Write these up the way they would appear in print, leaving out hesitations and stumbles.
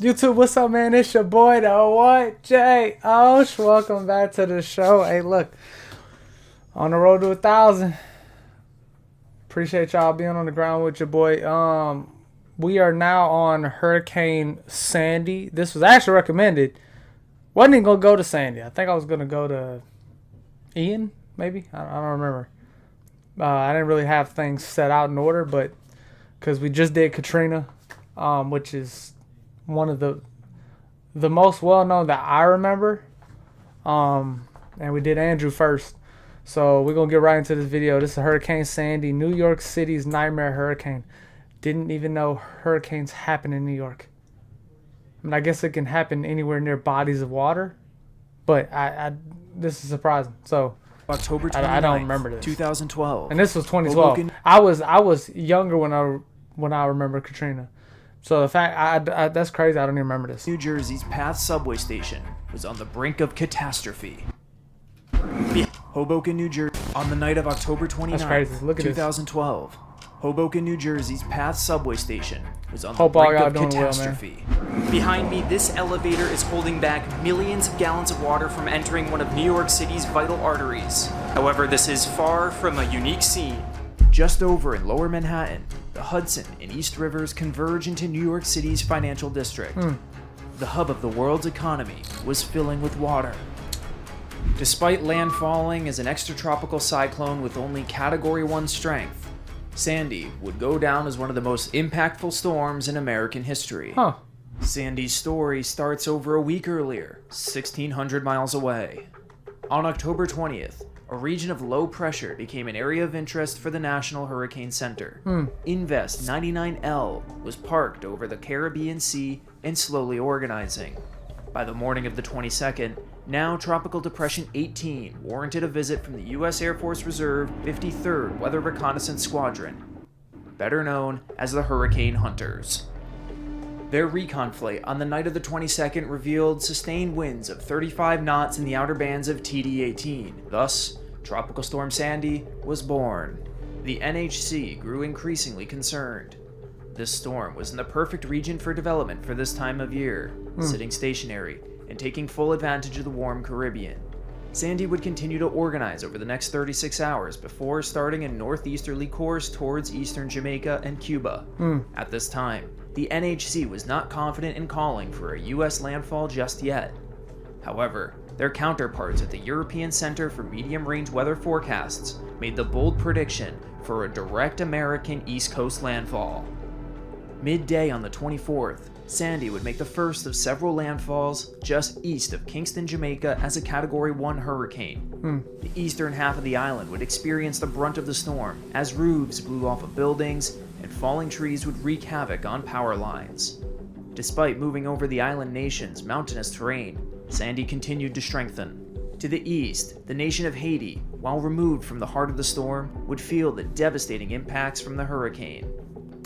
YouTube, what's up, man? It's your boy, the what? Jay Osh. Welcome back to the show. Hey, look, on the road to 1,000. Appreciate y'all being on the ground with your boy. We are now on Hurricane Sandy. This was actually recommended. Wasn't even gonna go to Sandy. I think I was gonna go to Ian, maybe. I don't remember. I didn't really have things set out in order, but because we just did Katrina, which is one of the most well-known that I remember, and we did Andrew first, so we're gonna get right into this video. This is Hurricane Sandy, New York City's nightmare hurricane. Didn't even know hurricanes happen in New York. I mean, I guess it can happen anywhere near bodies of water, but this is surprising. So October 29th, I don't remember this. 2012. And this was 2012. I was younger when I remember Katrina. So the fact that's crazy. I don't even remember this. New Jersey's Path subway station was on the brink of catastrophe. Hoboken, New Jersey, on the night of October 29th, Look at 2012. Hoboken, New Jersey's Path subway station was on the Hope all brink y'all of doing catastrophe. well, Behind me, this elevator is holding back millions of gallons of water from entering one of New York City's vital arteries. However, this is far from a unique scene. Just over in Lower Manhattan, the Hudson and East Rivers converge into New York City's financial district. The hub of the world's economy was filling with water. Despite landfalling as an extratropical cyclone with only Category 1 strength, Sandy would go down as one of the most impactful storms in American history. Huh. Sandy's story starts over a week earlier, 1,600 miles away. On October 20th, a region of low pressure became an area of interest for the National Hurricane Center. Invest 99L was parked over the Caribbean Sea and slowly organizing. By the morning of the 22nd, now Tropical Depression 18 warranted a visit from the U.S. Air Force Reserve 53rd Weather Reconnaissance Squadron, better known as the Hurricane Hunters. Their recon flight on the night of the 22nd revealed sustained winds of 35 knots in the outer bands of TD18. Thus, Tropical Storm Sandy was born. The NHC grew increasingly concerned. This storm was in the perfect region for development for this time of year, sitting stationary and taking full advantage of the warm Caribbean. Sandy would continue to organize over the next 36 hours before starting a northeasterly course towards eastern Jamaica and Cuba. At this time, the NHC was not confident in calling for a U.S. landfall just yet. However, their counterparts at the European Center for Medium-Range Weather Forecasts made the bold prediction for a direct American East Coast landfall. Midday on the 24th, Sandy would make the first of several landfalls just east of Kingston, Jamaica as a Category 1 hurricane. The eastern half of the island would experience the brunt of the storm as roofs blew off of buildings and falling trees would wreak havoc on power lines. Despite moving over the island nation's mountainous terrain, Sandy continued to strengthen. To the east, the nation of Haiti, while removed from the heart of the storm, would feel the devastating impacts from the hurricane.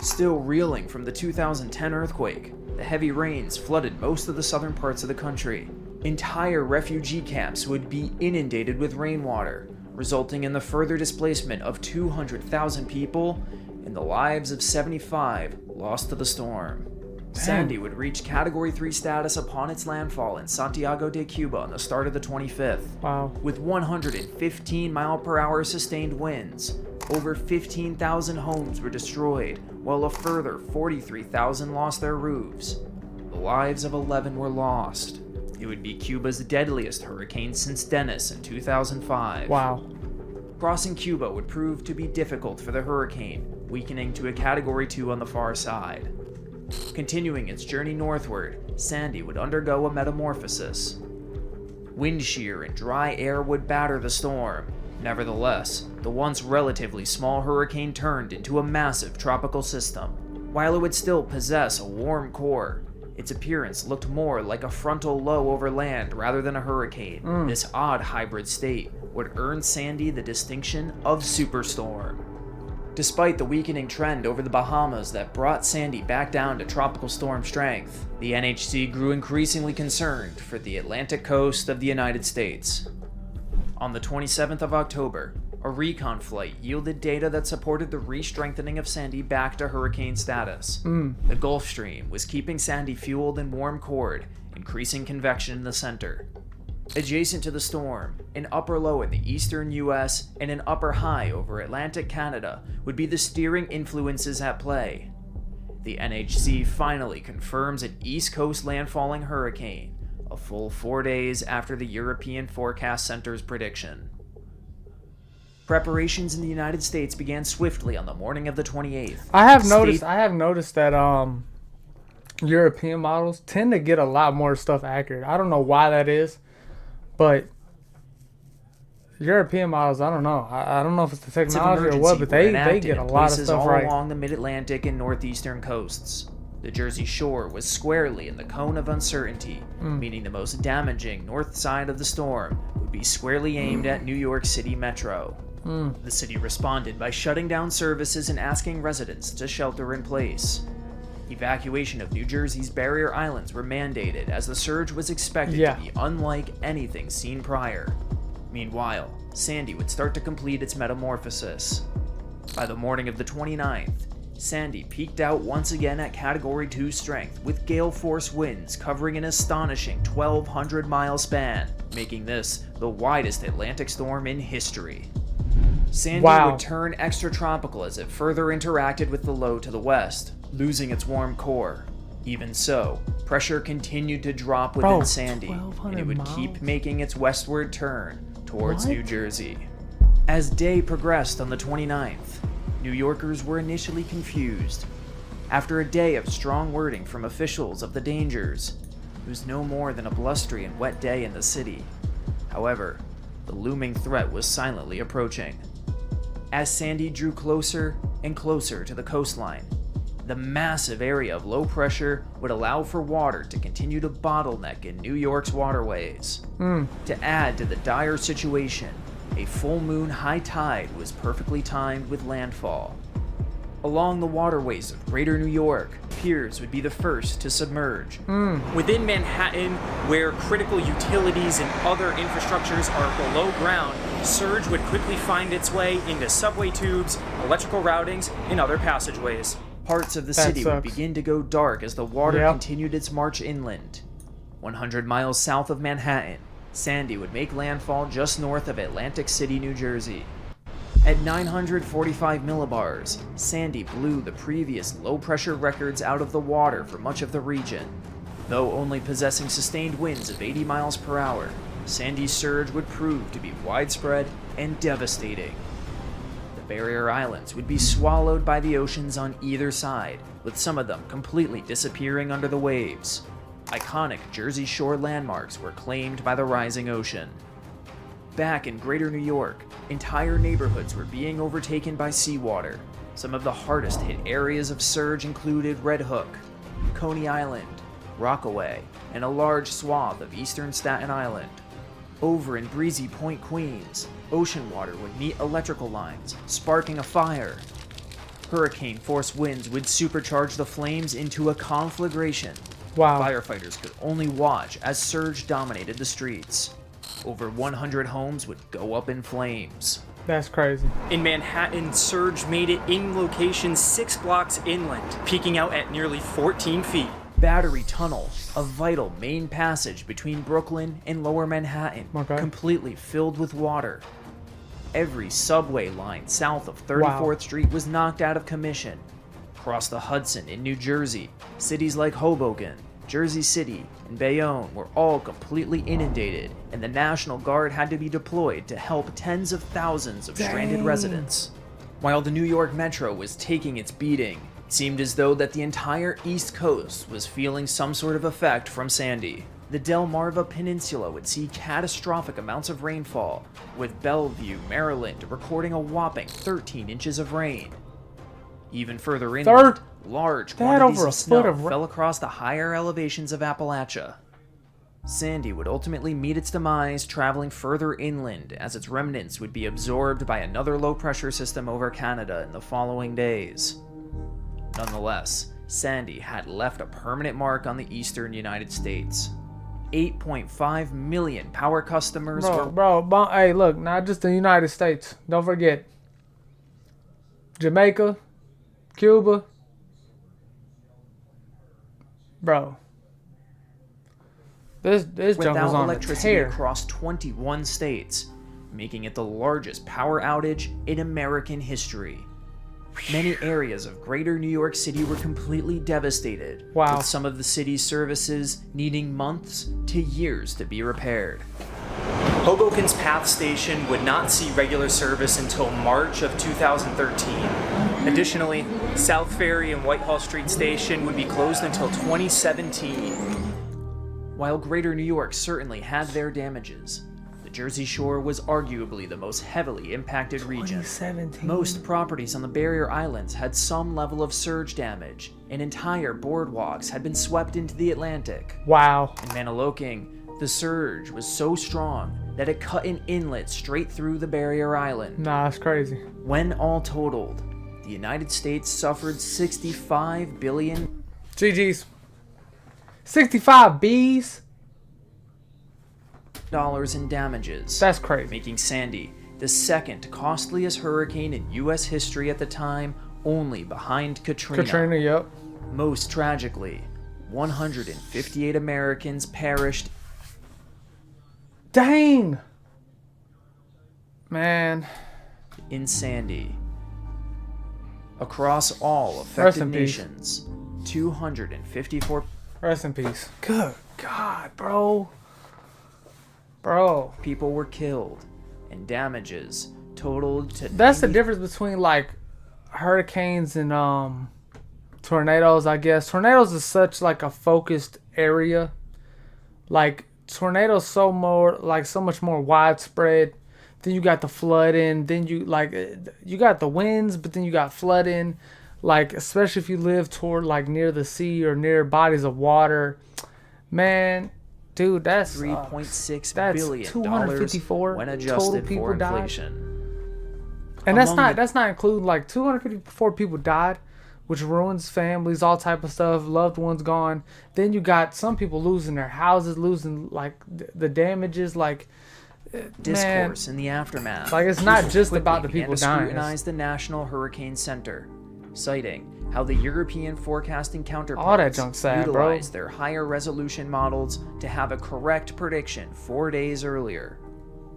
Still reeling from the 2010 earthquake, the heavy rains flooded most of the southern parts of the country. Entire refugee camps would be inundated with rainwater, resulting in the further displacement of 200,000 people and the lives of 75 lost to the storm. Sandy would reach Category 3 status upon its landfall in Santiago de Cuba on the start of the 25th. Wow. With 115 mile-per-hour sustained winds, over 15,000 homes were destroyed, while a further 43,000 lost their roofs. The lives of 11 were lost. It would be Cuba's deadliest hurricane since Dennis in 2005. Wow. Crossing Cuba would prove to be difficult for the hurricane, weakening to a Category 2 on the far side. Continuing its journey northward, Sandy would undergo a metamorphosis. Wind shear and dry air would batter the storm. Nevertheless, the once relatively small hurricane turned into a massive tropical system. While it would still possess a warm core, its appearance looked more like a frontal low over land rather than a hurricane. This odd hybrid state would earn Sandy the distinction of superstorm. Despite the weakening trend over the Bahamas that brought Sandy back down to tropical storm strength, the NHC grew increasingly concerned for the Atlantic coast of the United States. On the 27th of October, A recon flight yielded data that supported the re-strengthening of Sandy back to hurricane status. The Gulf Stream was keeping Sandy fueled and warm-cored, increasing convection in the center. Adjacent to the storm, an upper low in the eastern US and an upper high over Atlantic Canada would be the steering influences at play. The NHC finally confirms an East Coast landfalling hurricane, a full 4 days after the European Forecast Center's prediction. Preparations in the United States began swiftly on the morning of the 28th. I have noticed that European models tend to get a lot more stuff accurate. I don't know why that is, but European models, I don't know. I don't know if it's the technology or what, but they get a lot of stuff all right. Along the Mid-Atlantic and northeastern coasts. The Jersey Shore was squarely in the cone of uncertainty, meaning the most damaging north side of the storm would be squarely aimed at New York City Metro. The city responded by shutting down services and asking residents to shelter in place. Evacuation of New Jersey's barrier islands were mandated as the surge was expected to be unlike anything seen prior. Meanwhile, Sandy would start to complete its metamorphosis. By the morning of the 29th, Sandy peaked out once again at Category 2 strength with gale force winds covering an astonishing 1,200-mile span, making this the widest Atlantic storm in history. Sandy would turn extratropical as it further interacted with the low to the west, losing its warm core. Even so, pressure continued to drop within Sandy, and it would keep making its westward turn towards New Jersey. As day progressed on the 29th, New Yorkers were initially confused. After a day of strong wording from officials of the dangers, it was no more than a blustery and wet day in the city. However, the looming threat was silently approaching. As Sandy drew closer and closer to the coastline, the massive area of low pressure would allow for water to continue to bottleneck in New York's waterways. To add to the dire situation, a full moon high tide was perfectly timed with landfall. Along the waterways of Greater New York, piers would be the first to submerge. Within Manhattan, where critical utilities and other infrastructures are below ground, surge would quickly find its way into subway tubes, electrical routings, and other passageways. Parts of the city would begin to go dark as the water continued its march inland. 100 miles south of Manhattan, Sandy would make landfall just north of Atlantic City, New Jersey. At 945 millibars, Sandy blew the previous low-pressure records out of the water for much of the region. Though only possessing sustained winds of 80 miles per hour, Sandy's surge would prove to be widespread and devastating. The barrier islands would be swallowed by the oceans on either side, with some of them completely disappearing under the waves. Iconic Jersey Shore landmarks were claimed by the rising ocean. Back in Greater New York, entire neighborhoods were being overtaken by seawater. Some of the hardest hit areas of surge included Red Hook, Coney Island, Rockaway, and a large swath of eastern Staten Island. Over in Breezy Point, Queens, ocean water would meet electrical lines, sparking a fire. Hurricane-force winds would supercharge the flames into a conflagration. Firefighters could only watch as surge dominated the streets. Over 100 homes would go up in flames. That's crazy. In Manhattan, surge made it in location 6 blocks inland, peaking out at nearly 14 feet. Battery Tunnel, a vital main passage between Brooklyn and Lower Manhattan, completely filled with water. Every subway line south of 34th Street was knocked out of commission. Across the Hudson in New Jersey, cities like Hoboken, Jersey City, and Bayonne were all completely inundated, and the National Guard had to be deployed to help tens of thousands of stranded residents. While the New York Metro was taking its beating, it seemed as though that the entire East Coast was feeling some sort of effect from Sandy. The Delmarva Peninsula would see catastrophic amounts of rainfall, with Bellevue, Maryland recording a whopping 13 inches of rain. Even further inland, large quantities of snow fell across the higher elevations of Appalachia. Sandy would ultimately meet its demise traveling further inland, as its remnants would be absorbed by another low-pressure system over Canada in the following days. Nonetheless, Sandy had left a permanent mark on the eastern United States. 8.5 million power customers Hey, look, not just the United States. Don't forget Jamaica, Cuba. Bro, this junk was without on the electricity tear. across 21 states, making it the largest power outage in American history. Many areas of greater New York City were completely devastated, Wow. with some of the city's services needing months to years to be repaired. Hoboken's Path Station would not see regular service until March of 2013. Additionally, South Ferry and Whitehall Street Station would be closed until 2017. While Greater New York certainly had their damages, the Jersey Shore was arguably the most heavily impacted region. 2017. Most properties on the barrier islands had some level of surge damage, and entire boardwalks had been swept into the Atlantic. Wow. In Maniloking, the surge was so strong that it cut an inlet straight through the barrier island. Nah, that's crazy. When all totaled, the United States suffered $65 billion GG's. 65 B's? in damages. That's crazy. Making Sandy the second costliest hurricane in U.S. history at the time, only behind Katrina, yep. Most tragically, 158 Americans perished. Dang! Man. In Sandy. Across all Rest affected in peace. nations, 254 Rest in peace. Good God, bro. Bro. people were killed, and damages totaled to That's the 90 difference between like hurricanes and tornadoes, I guess. Tornadoes is such like a focused area. Like tornadoes so much more widespread. Then you got the flooding, then you got the winds, but then you got flooding. Like especially if you live toward like near the sea or near bodies of water. Man, dude, that's $3.6 that's billion 254 when total adjusted people for died. inflation. And that's Among not including like 254 people died, which ruins families, all type of stuff, loved ones gone. Then you got some people losing their houses, losing like the damages, like Discourse in the aftermath. Like, it's not just quickly about the began people to dying. scrutinize the National Hurricane Center, citing how the European forecasting counterparts All that junk's sad, bro. utilized their higher resolution models to have a correct prediction 4 days earlier.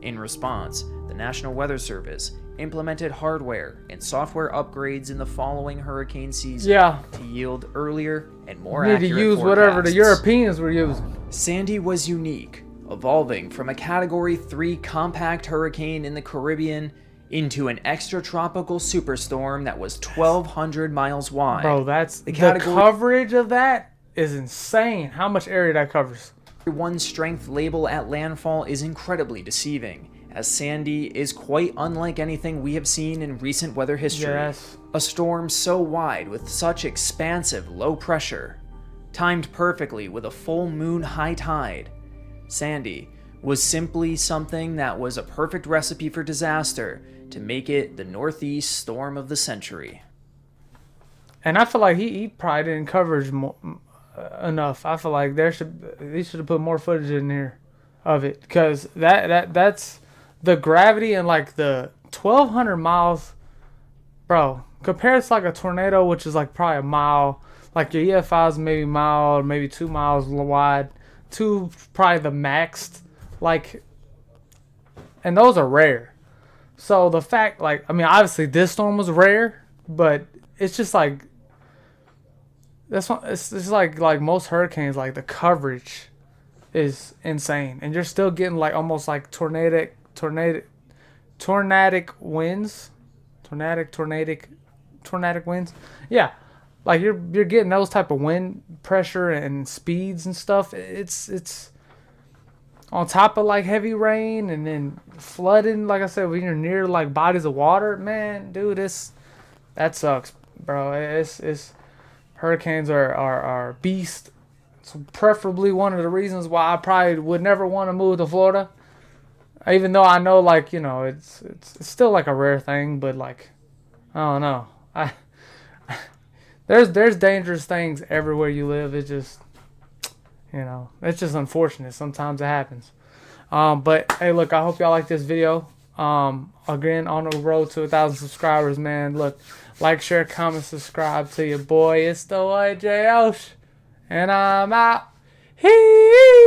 In response, the National Weather Service implemented hardware and software upgrades in the following hurricane season Yeah. to yield earlier and more need to accurate use whatever the forecasts. Europeans were using. Sandy was unique, evolving from a Category 3 compact hurricane in the Caribbean into an extratropical superstorm that was 1,200 miles wide. Bro, that's the category- coverage of that is insane. How much area that covers? One strength label at landfall is incredibly deceiving, as Sandy is quite unlike anything we have seen in recent weather history. Yes. A storm so wide with such expansive low pressure, timed perfectly with a full moon high tide. Sandy was simply something that was a perfect recipe for disaster to make it the northeast storm of the century. And I feel like he probably didn't coverage enough. I feel like they should have put more footage in there of it, because that's the gravity and like the 1,200 miles, bro. Compared to like a tornado, which is like probably a mile. Like your EFI is maybe a mile, maybe 2 miles wide. Two probably the maxed, like, and those are rare. So the fact, like, I mean, obviously this storm was rare, but it's just like that's what it's like most hurricanes, like the coverage is insane, and you're still getting like almost like tornadic winds, tornadic winds. Yeah. Like you're getting those type of wind pressure and speeds and stuff. It's on top of like heavy rain and then flooding. Like I said, when you're near like bodies of water, man, dude, that sucks, bro. It's hurricanes are beast. It's preferably one of the reasons why I probably would never want to move to Florida. Even though I know, like, you know, it's still like a rare thing, but like, I don't know. There's dangerous things everywhere you live. It's just, You know, it's just unfortunate. Sometimes it happens. But hey, look, I hope y'all like this video. Again, on the road to 1,000 subscribers, man. Look, like, share, comment, subscribe to your boy. It's the boy Jay Osh, and I'm out. Hee.